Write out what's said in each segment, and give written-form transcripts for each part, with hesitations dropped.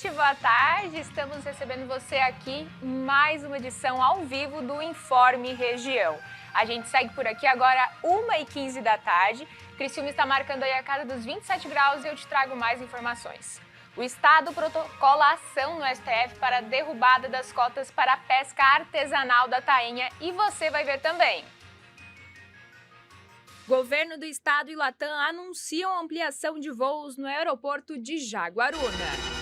noite, boa tarde. Estamos recebendo você aqui em mais uma edição ao vivo do Informe Região. A gente segue por aqui agora 1h15 da tarde. Criciúma está marcando aí a casa dos 27 graus e eu te trago mais informações. O Estado protocola ação no STF para a derrubada das cotas para a pesca artesanal da tainha e você vai ver também. Governo do Estado e Latam anunciam ampliação de voos no aeroporto de Jaguaruna.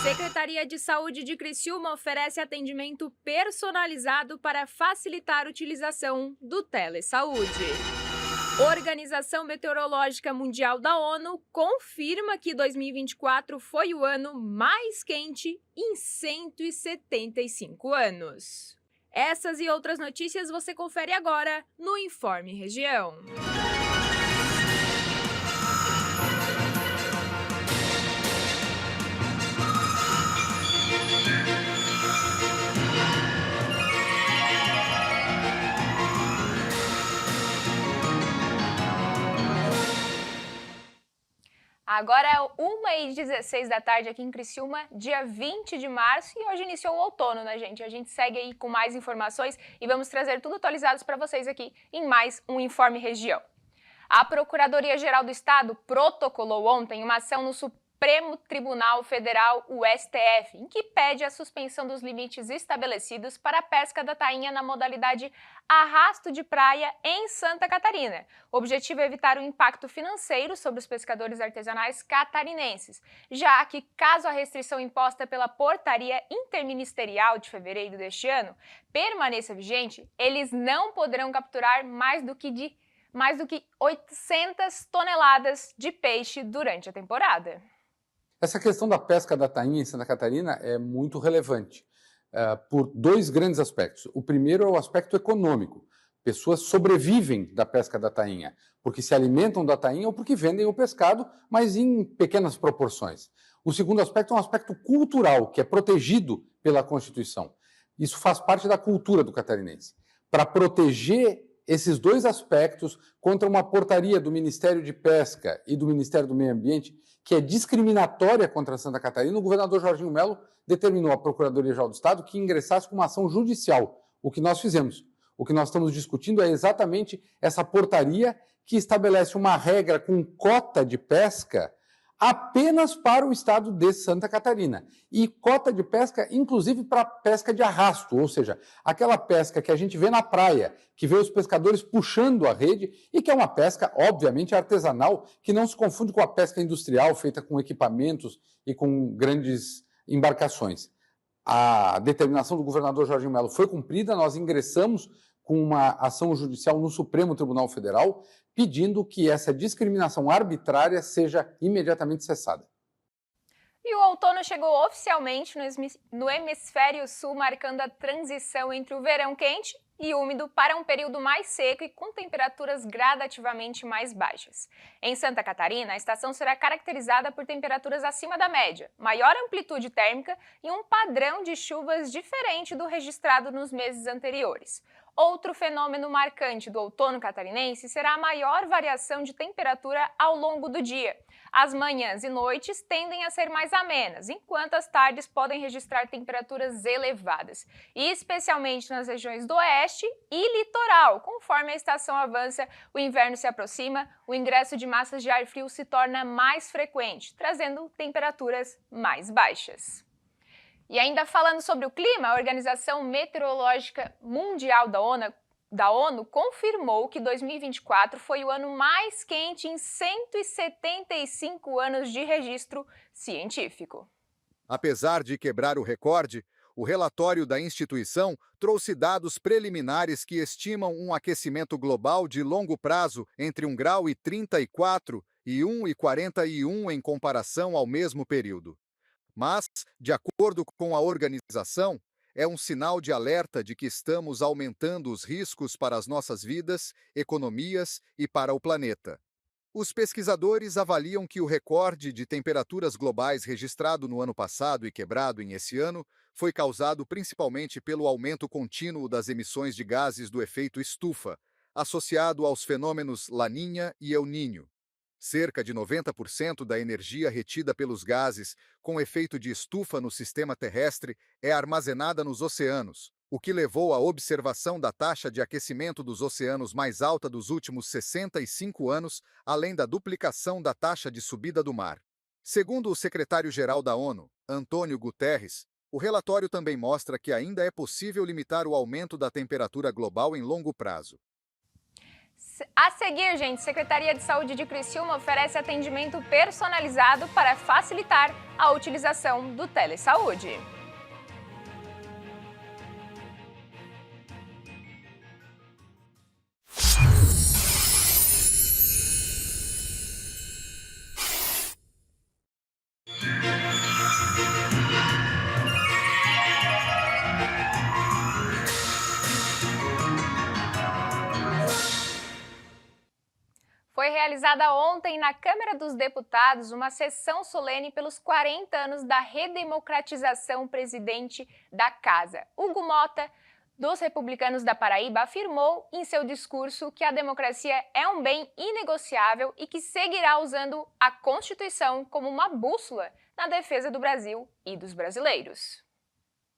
Secretaria de Saúde de Criciúma oferece atendimento personalizado para facilitar a utilização do Telesaúde. Organização Meteorológica Mundial da ONU confirma que 2024 foi o ano mais quente em 175 anos. Essas e outras notícias você confere agora no Informe Região. Agora é 1h16 da tarde aqui em Criciúma, dia 20 de março, e hoje iniciou o outono, né, gente? A gente segue aí com mais informações e vamos trazer tudo atualizados para vocês aqui em mais um Informe Região. A Procuradoria-Geral do Estado protocolou ontem uma ação no Supremo Tribunal Federal, o STF, em que pede a suspensão dos limites estabelecidos para a pesca da tainha na modalidade arrasto de praia em Santa Catarina. O objetivo é evitar o impacto financeiro sobre os pescadores artesanais catarinenses, já que, caso a restrição imposta pela Portaria Interministerial de fevereiro deste ano permaneça vigente, eles não poderão capturar mais do que 800 toneladas de peixe durante a temporada. Essa questão da pesca da tainha em Santa Catarina é muito relevante, por dois grandes aspectos. O primeiro é o aspecto econômico. Pessoas sobrevivem da pesca da tainha, porque se alimentam da tainha ou porque vendem o pescado, mas em pequenas proporções. O segundo aspecto é um aspecto cultural, que é protegido pela Constituição. Isso faz parte da cultura do catarinense. Para proteger esses dois aspectos contra uma portaria do Ministério de Pesca e do Ministério do Meio Ambiente, que é discriminatória contra Santa Catarina, o governador Jorginho Melo determinou à Procuradoria-Geral do Estado que ingressasse com uma ação judicial, o que nós fizemos. O que nós estamos discutindo é exatamente essa portaria que estabelece uma regra com cota de pesca apenas para o estado de Santa Catarina. E cota de pesca, inclusive, para pesca de arrasto, ou seja, aquela pesca que a gente vê na praia, que vê os pescadores puxando a rede e que é uma pesca, obviamente, artesanal, que não se confunde com a pesca industrial, feita com equipamentos e com grandes embarcações. A determinação do governador Jorginho Melo foi cumprida, nós ingressamos com uma ação judicial no Supremo Tribunal Federal, pedindo que essa discriminação arbitrária seja imediatamente cessada. E o outono chegou oficialmente no hemisfério sul, marcando a transição entre o verão quente e úmido para um período mais seco e com temperaturas gradativamente mais baixas. Em Santa Catarina, a estação será caracterizada por temperaturas acima da média, maior amplitude térmica e um padrão de chuvas diferente do registrado nos meses anteriores. Outro fenômeno marcante do outono catarinense será a maior variação de temperatura ao longo do dia. As manhãs e noites tendem a ser mais amenas, enquanto as tardes podem registrar temperaturas elevadas, especialmente nas regiões do oeste e litoral. Conforme a estação avança, o inverno se aproxima, o ingresso de massas de ar frio se torna mais frequente, trazendo temperaturas mais baixas. E ainda falando sobre o clima, a Organização Meteorológica Mundial da ONU confirmou que 2024 foi o ano mais quente em 175 anos de registro científico. Apesar de quebrar o recorde, o relatório da instituição trouxe dados preliminares que estimam um aquecimento global de longo prazo entre 1,34 graus e 1,41 em comparação ao mesmo período. Mas, de acordo com a organização, é um sinal de alerta de que estamos aumentando os riscos para as nossas vidas, economias e para o planeta. Os pesquisadores avaliam que o recorde de temperaturas globais registrado no ano passado e quebrado em esse ano foi causado principalmente pelo aumento contínuo das emissões de gases do efeito estufa, associado aos fenômenos Laninha e El Niño. Cerca de 90% da energia retida pelos gases, com efeito de estufa no sistema terrestre, é armazenada nos oceanos, o que levou à observação da taxa de aquecimento dos oceanos mais alta dos últimos 65 anos, além da duplicação da taxa de subida do mar. Segundo o secretário-geral da ONU, Antônio Guterres, o relatório também mostra que ainda é possível limitar o aumento da temperatura global em longo prazo. A seguir, gente, Secretaria de Saúde de Criciúma oferece atendimento personalizado para facilitar a utilização do telesaúde. Foi realizada ontem na Câmara dos Deputados uma sessão solene pelos 40 anos da redemocratização presidente da Casa. Hugo Mota, dos Republicanos da Paraíba, afirmou em seu discurso que a democracia é um bem inegociável e que seguirá usando a Constituição como uma bússola na defesa do Brasil e dos brasileiros.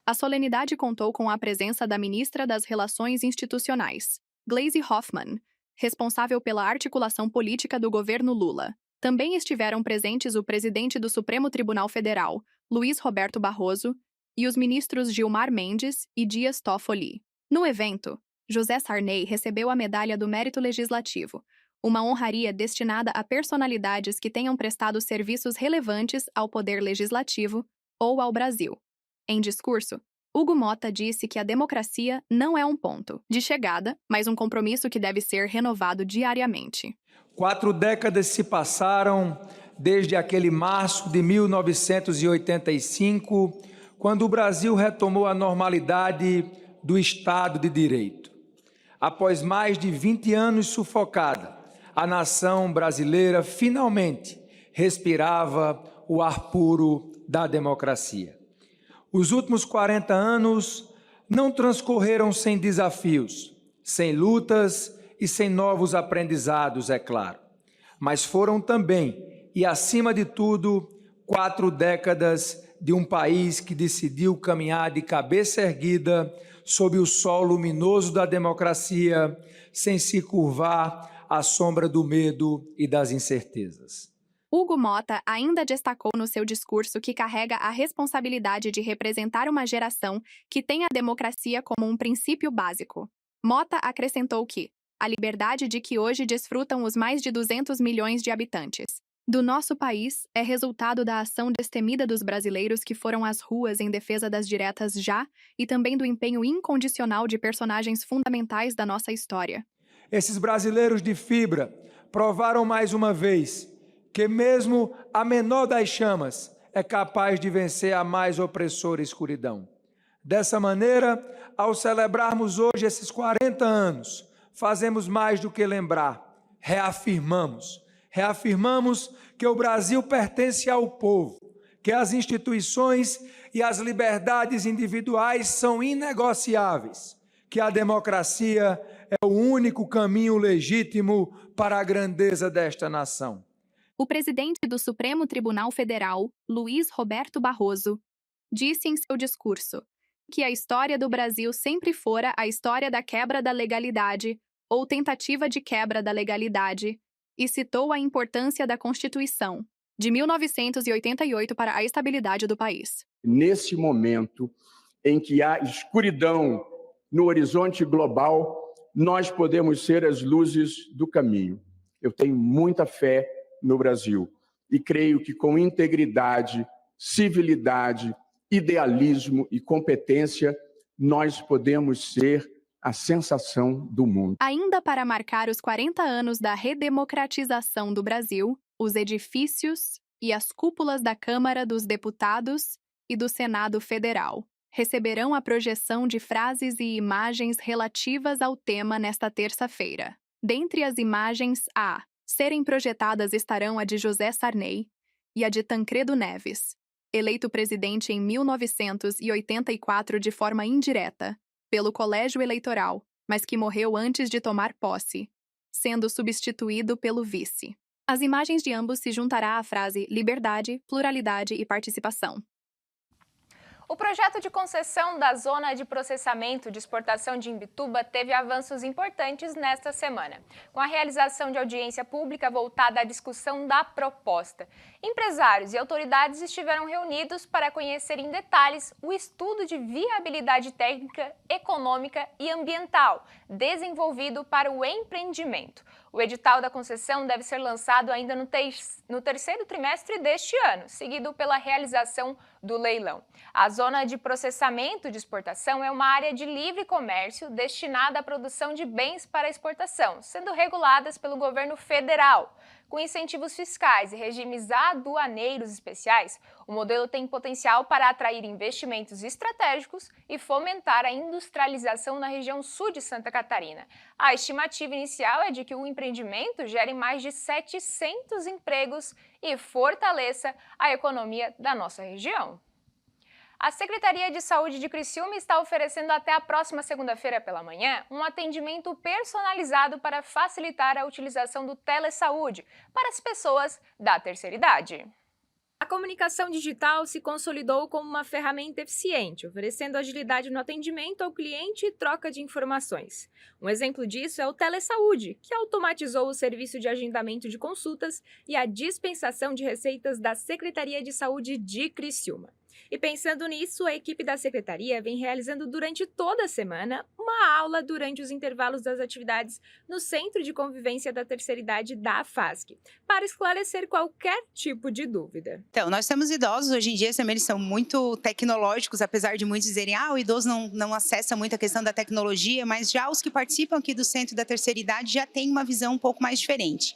A solenidade contou com a presença da ministra das Relações Institucionais, Gleisi Hoffmann, responsável pela articulação política do governo Lula. Também estiveram presentes o presidente do Supremo Tribunal Federal, Luiz Roberto Barroso, e os ministros Gilmar Mendes e Dias Toffoli. No evento, José Sarney recebeu a Medalha do Mérito Legislativo, uma honraria destinada a personalidades que tenham prestado serviços relevantes ao poder legislativo ou ao Brasil. Em discurso, Hugo Mota disse que a democracia não é um ponto de chegada, mas um compromisso que deve ser renovado diariamente. 4 décadas se passaram desde aquele março de 1985, quando o Brasil retomou a normalidade do Estado de Direito. Após mais de 20 anos sufocada, a nação brasileira finalmente respirava o ar puro da democracia. Os últimos 40 anos não transcorreram sem desafios, sem lutas e sem novos aprendizados, é claro. Mas foram também, e acima de tudo, 4 décadas de um país que decidiu caminhar de cabeça erguida sob o sol luminoso da democracia, sem se curvar à sombra do medo e das incertezas. Hugo Mota ainda destacou no seu discurso que carrega a responsabilidade de representar uma geração que tem a democracia como um princípio básico. Mota acrescentou que a liberdade de que hoje desfrutam os mais de 200 milhões de habitantes do nosso país é resultado da ação destemida dos brasileiros que foram às ruas em defesa das diretas já e também do empenho incondicional de personagens fundamentais da nossa história. Esses brasileiros de fibra provaram mais uma vez que mesmo a menor das chamas é capaz de vencer a mais opressora escuridão. Dessa maneira, ao celebrarmos hoje esses 40 anos, fazemos mais do que lembrar, reafirmamos que o Brasil pertence ao povo, que as instituições e as liberdades individuais são inegociáveis, que a democracia é o único caminho legítimo para a grandeza desta nação. O presidente do Supremo Tribunal Federal, Luiz Roberto Barroso, disse em seu discurso que a história do Brasil sempre fora a história da quebra da legalidade ou tentativa de quebra da legalidade e citou a importância da Constituição de 1988 para a estabilidade do país. Nesse momento em que há escuridão no horizonte global, nós podemos ser as luzes do caminho. Eu tenho muita fé no Brasil e creio que com integridade, civilidade, idealismo e competência nós podemos ser a sensação do mundo. Ainda para marcar os 40 anos da redemocratização do Brasil, os edifícios e as cúpulas da Câmara dos Deputados e do Senado Federal receberão a projeção de frases e imagens relativas ao tema nesta terça-feira. Dentre as imagens a serem projetadas estarão a de José Sarney e a de Tancredo Neves, eleito presidente em 1984 de forma indireta pelo Colégio Eleitoral, mas que morreu antes de tomar posse, sendo substituído pelo vice. As imagens de ambos se juntará à frase liberdade, pluralidade e participação. O projeto de concessão da zona de processamento de exportação de Imbituba teve avanços importantes nesta semana, com a realização de audiência pública voltada à discussão da proposta. Empresários e autoridades estiveram reunidos para conhecer em detalhes o estudo de viabilidade técnica, econômica e ambiental desenvolvido para o empreendimento. O edital da concessão deve ser lançado ainda no terceiro trimestre deste ano, seguido pela realização do leilão. A zona de processamento de exportação é uma área de livre comércio destinada à produção de bens para exportação, sendo reguladas pelo governo federal. Com incentivos fiscais e regimes aduaneiros especiais, o modelo tem potencial para atrair investimentos estratégicos e fomentar a industrialização na região sul de Santa Catarina. A estimativa inicial é de que o empreendimento gere mais de 700 empregos e fortaleça a economia da nossa região. A Secretaria de Saúde de Criciúma está oferecendo até a próxima segunda-feira pela manhã um atendimento personalizado para facilitar a utilização do telesaúde para as pessoas da terceira idade. A comunicação digital se consolidou como uma ferramenta eficiente, oferecendo agilidade no atendimento ao cliente e troca de informações. Um exemplo disso é o Telesaúde, que automatizou o serviço de agendamento de consultas e a dispensação de receitas da Secretaria de Saúde de Criciúma. E pensando nisso, a equipe da Secretaria vem realizando durante toda a semana uma aula durante os intervalos das atividades no Centro de Convivência da Terceira Idade da FASC, para esclarecer qualquer tipo de dúvida. Então, nós temos idosos, hoje em dia também eles são muito tecnológicos, apesar de muitos dizerem o idoso não acessa muito a questão da tecnologia, mas já os que participam aqui do Centro da Terceira Idade já têm uma visão um pouco mais diferente.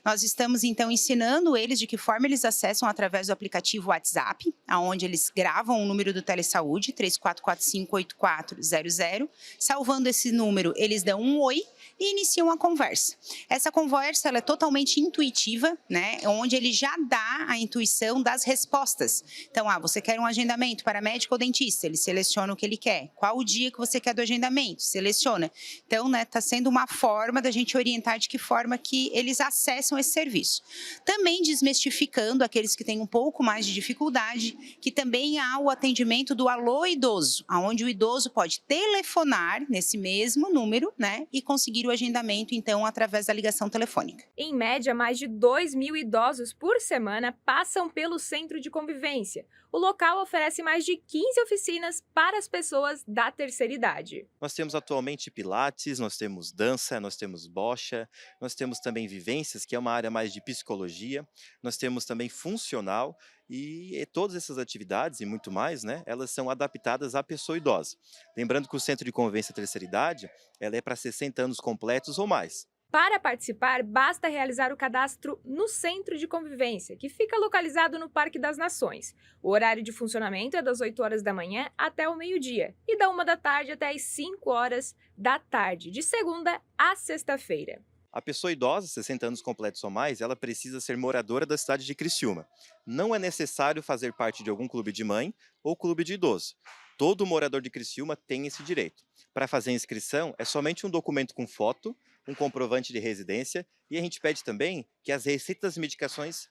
Nós estamos, então, ensinando eles de que forma eles acessam através do aplicativo WhatsApp, onde eles gravam o número do Telesaúde, 3445-8400. Salvando esse número, eles dão um oi e iniciam a conversa. Essa conversa ela é totalmente intuitiva, né? Onde ele já dá a intuição das respostas. Então, você quer um agendamento para médico ou dentista? Ele seleciona o que ele quer. Qual o dia que você quer do agendamento? Seleciona. Então, né, tá sendo uma forma da gente orientar de que forma que eles acessam esse serviço. Também desmistificando aqueles que têm um pouco mais de dificuldade, que também há o atendimento do Alô Idoso, onde o idoso pode telefonar nesse mesmo número, né, e conseguir o agendamento, então, através da ligação telefônica. Em média, mais de 2.000 idosos por semana passam pelo Centro de Convivência. O local oferece mais de 15 oficinas para as pessoas da terceira idade. Nós temos atualmente pilates, nós temos dança, nós temos bocha, nós temos também vivências, que é uma área mais de psicologia, nós temos também funcional e todas essas atividades e muito mais, né, elas são adaptadas à pessoa idosa. Lembrando que o Centro de Convivência Terceira Idade, ela é para 60 anos completos ou mais. Para participar, basta realizar o cadastro no Centro de Convivência, que fica localizado no Parque das Nações. O horário de funcionamento é das 8 horas da manhã até o meio-dia e da 1 da tarde até as 5 horas da tarde, de segunda a sexta-feira. A pessoa idosa, 60 anos completos ou mais, ela precisa ser moradora da cidade de Criciúma. Não é necessário fazer parte de algum clube de mãe ou clube de idoso. Todo morador de Criciúma tem esse direito. Para fazer a inscrição, é somente um documento com foto, um comprovante de residência e a gente pede também que as receitas das medicações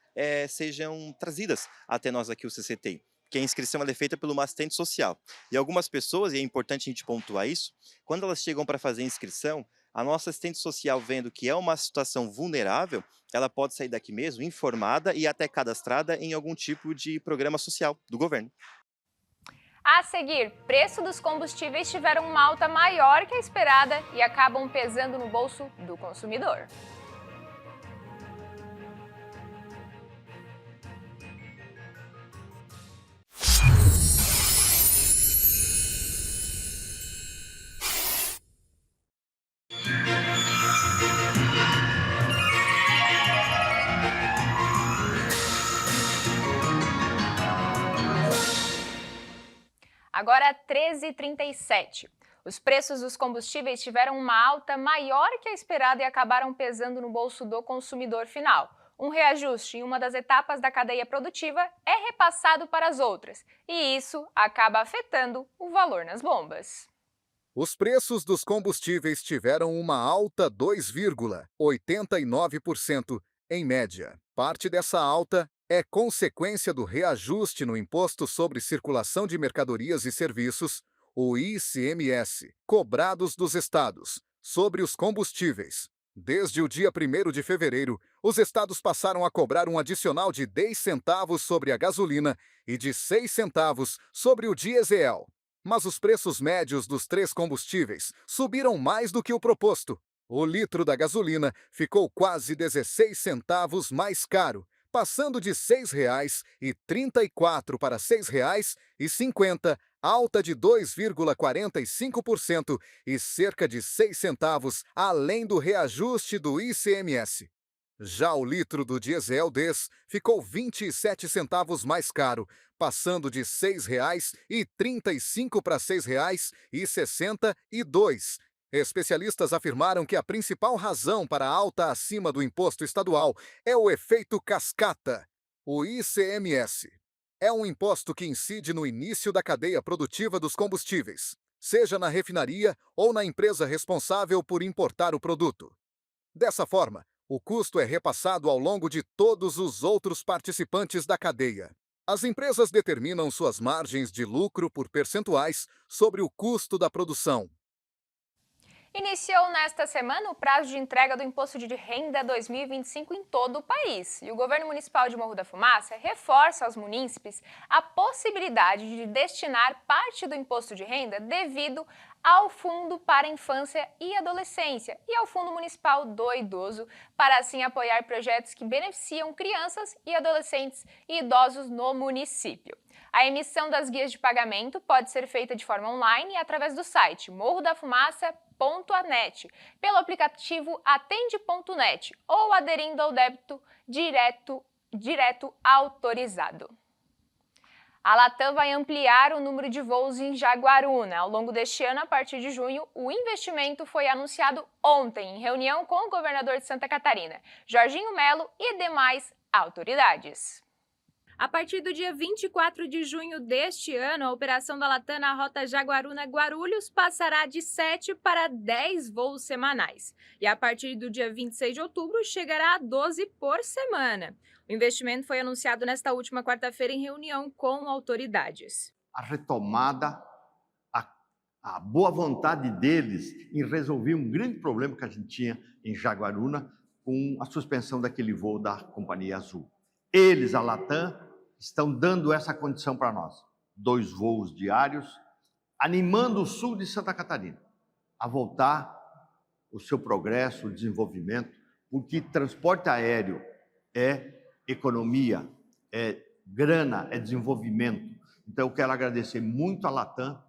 sejam trazidas até nós aqui, o CCT. Que a inscrição é feita pelo uma assistente social. E algumas pessoas, e é importante a gente pontuar isso, quando elas chegam para fazer a inscrição, a nossa assistente social, vendo que é uma situação vulnerável, ela pode sair daqui mesmo informada e até cadastrada em algum tipo de programa social do governo. A seguir, preço dos combustíveis tiveram uma alta maior que a esperada e acabam pesando no bolso do consumidor. Agora 13h37. Os preços dos combustíveis tiveram uma alta maior que a esperada e acabaram pesando no bolso do consumidor final. Um reajuste em uma das etapas da cadeia produtiva é repassado para as outras, e isso acaba afetando o valor nas bombas. Os preços dos combustíveis tiveram uma alta 2,89% em média. Parte dessa alta é consequência do reajuste no Imposto sobre Circulação de Mercadorias e Serviços, o ICMS, cobrados dos estados, sobre os combustíveis. Desde o dia 1º de fevereiro, os estados passaram a cobrar um adicional de 10 centavos sobre a gasolina e de 6 centavos sobre o diesel. Mas os preços médios dos 3 combustíveis subiram mais do que o proposto. O litro da gasolina ficou quase 16 centavos mais caro, passando de R$ 6,34 para R$ 6,50, alta de 2,45% e cerca de 6 centavos além do reajuste do ICMS. Já o litro do diesel DES ficou 27 centavos mais caro, passando de R$ 6,35 para R$ 6,62. Especialistas afirmaram que a principal razão para a alta acima do imposto estadual é o efeito cascata. O ICMS é um imposto que incide no início da cadeia produtiva dos combustíveis, seja na refinaria ou na empresa responsável por importar o produto. Dessa forma, o custo é repassado ao longo de todos os outros participantes da cadeia. As empresas determinam suas margens de lucro por percentuais sobre o custo da produção. Iniciou nesta semana o prazo de entrega do Imposto de Renda 2025 em todo o país. E o governo municipal de Morro da Fumaça reforça aos munícipes a possibilidade de destinar parte do imposto de renda devido ao Fundo para a Infância e Adolescência e ao Fundo Municipal do Idoso, para assim apoiar projetos que beneficiam crianças e adolescentes e idosos no município. A emissão das guias de pagamento pode ser feita de forma online através do site morrodafumaça.net, pelo aplicativo atende.net ou aderindo ao débito direto autorizado. A Latam vai ampliar o número de voos em Jaguaruna. Ao longo deste ano, a partir de junho, o investimento foi anunciado ontem, em reunião com o governador de Santa Catarina, Jorginho Melo, e demais autoridades. A partir do dia 24 de junho deste ano, a operação da Latam na rota Jaguaruna-Guarulhos passará de 7 para 10 voos semanais. E a partir do dia 26 de outubro, chegará a 12 por semana. O investimento foi anunciado nesta última quarta-feira em reunião com autoridades. A retomada, a boa vontade deles em resolver um grande problema que a gente tinha em Jaguaruna com a suspensão daquele voo da Companhia Azul. Eles, a Latam, estão dando essa condição para nós. 2 voos diários, animando o sul de Santa Catarina a voltar o seu progresso, o desenvolvimento, porque transporte aéreo é economia, é grana, é desenvolvimento. Então, eu quero agradecer muito a Latam,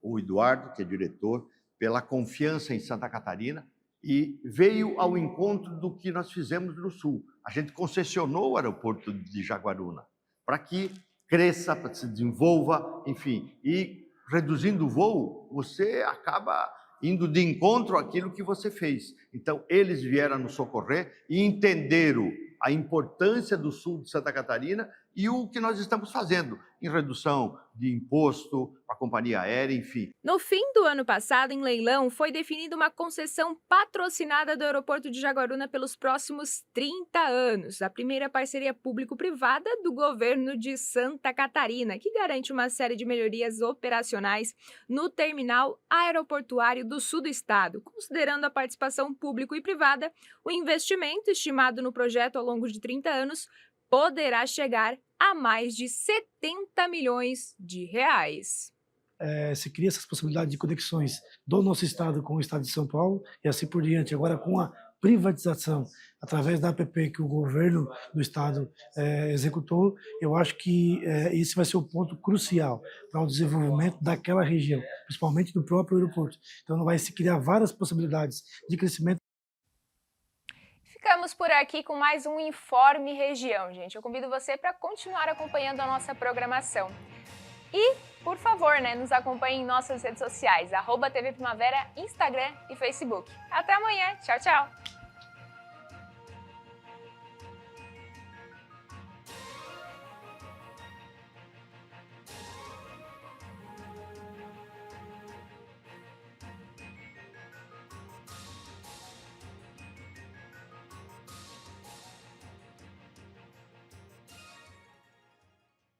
o Eduardo, que é diretor, pela confiança em Santa Catarina e veio ao encontro do que nós fizemos no Sul. A gente concessionou o aeroporto de Jaguaruna para que cresça, para que se desenvolva, enfim. E reduzindo o voo, você acaba indo de encontro àquilo que você fez. Então, eles vieram nos socorrer e entenderam a importância do sul de Santa Catarina e o que nós estamos fazendo em redução de imposto para a companhia aérea, enfim. No fim do ano passado, em leilão, foi definida uma concessão patrocinada do aeroporto de Jaguaruna pelos próximos 30 anos, a primeira parceria público-privada do governo de Santa Catarina, que garante uma série de melhorias operacionais no terminal aeroportuário do sul do estado. Considerando a participação público e privada, o investimento estimado no projeto ao longo de 30 anos poderá chegar a mais de 70 milhões de reais. Se cria essas possibilidades de conexões do nosso estado com o estado de São Paulo e assim por diante. Agora, com a privatização, através da APP que o governo do estado executou, eu acho que esse vai ser o ponto crucial para o desenvolvimento daquela região, principalmente do próprio aeroporto. Então, vai se criar várias possibilidades de crescimento. Ficamos por aqui com mais um Informe Região, gente. Eu convido você para continuar acompanhando a nossa programação. E, por favor, nos acompanhe em nossas redes sociais, @TV Primavera, Instagram e Facebook. Até amanhã. Tchau, tchau.